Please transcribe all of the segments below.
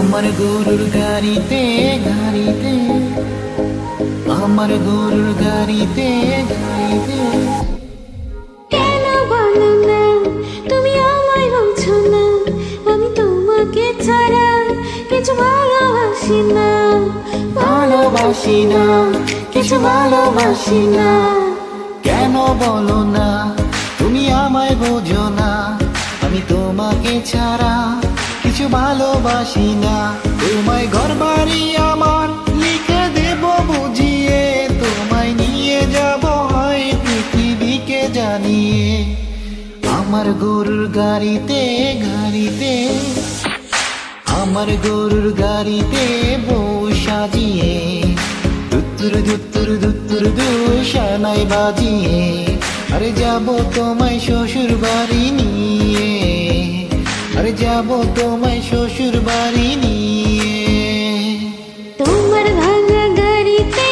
আমার গরুর গাড়িতে গাড়িতে, আমার গরুর গাড়িতে গাড়িতে। কেন বলো না তুমি আমায় বলছো না, আমি তোমাকে ছাড়া কিছু ভালোবাসি না, ভালোবাসি না, কিছু ভালোবাসি না। কেন বলো না তুমি আমায় বোঝো না, আমি তোমাকে ছাড়া কিছু ভালোবাসি না। তোমায় ঘর বাড়ি আমার লিখে দেব বুঝিয়ে, তোমায় নিয়ে যাব হয় পৃথিবীকে জানিয়ে। আমার গরুর গাড়িতে গাড়িতে, আমার গরুর গাড়িতে বউ সাজিয়ে, দুত্তুর দুত্তুর দুত্তুর দু শানাই বাজিয়ে, আরে যাব তোমায় শ্বশুর বাড়ি নিয়ে, আরে যাব তোমায় শ্বশুর বাড়ি নিয়ে। তোমার ভাঙা গাড়িতে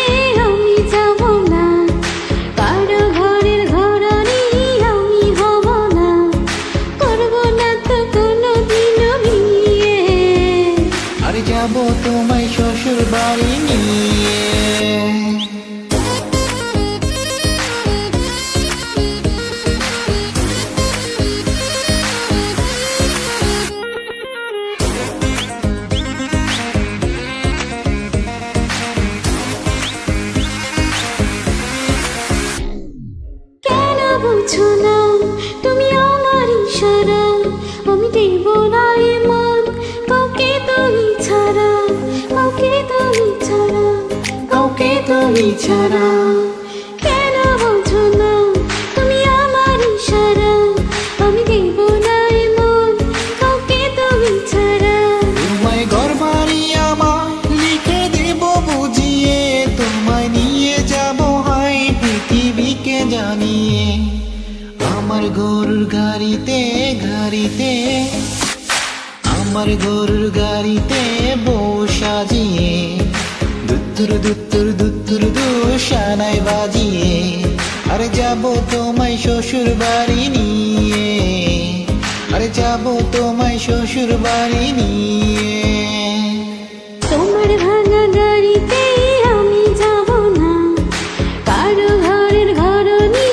আমি যাব না, কারো ঘরের ঘরনি আমি হব না, করব না তো কোনোদিনও বিয়ে, আরে যাব তোমায় শ্বশুর বাড়ি নিয়ে। কেন বুঝো না তুমি আমার ইশারা, আমি দেব না এমন কাউকে তুমি ছাড়া, কাউকে তুমি ছাড়া, কাউকে তুমি ছাড়া। কেন বুঝো না তুমি আমার ইশারা, আমি দেব না এমন কাউকে তুমি ছাড়া। তোমায় ঘর বাড়ি আমার লিখে দেব বুঝিয়ে, তোমায় নিয়ে যাব হয় পৃথিবীকে জানিয়ে। আমার গরুর গাড়িতে গাড়িতে, আমার গরুর গাড়িতে বউ সাজিয়ে, দুত্তুর দুত্তুর দুত্তুর দু শানাই বাজিয়ে, আরে যাব তোমায় শ্বশুর বাড়ি নিয়ে, আরে যাব তোমায় শ্বশুর বাড়ি নিয়ে। তোমার ভাঙা গাড়িতে আমি যাব না, কারো ঘরের ঘরনি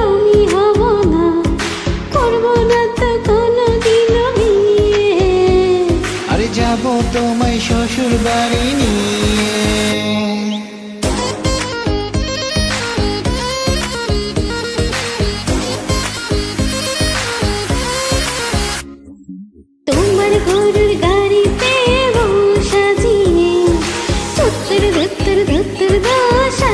আমি হব না, করব না তো কোনোদিনও বিয়ে, আরে যাব তোমায় শ্বশুর বাড়ি নিয়ে। তোমার গরুর গাড়িতে বউ সাজিয়ে, ধুত্তুর ধুত্তুর ধুত্তুর দোষা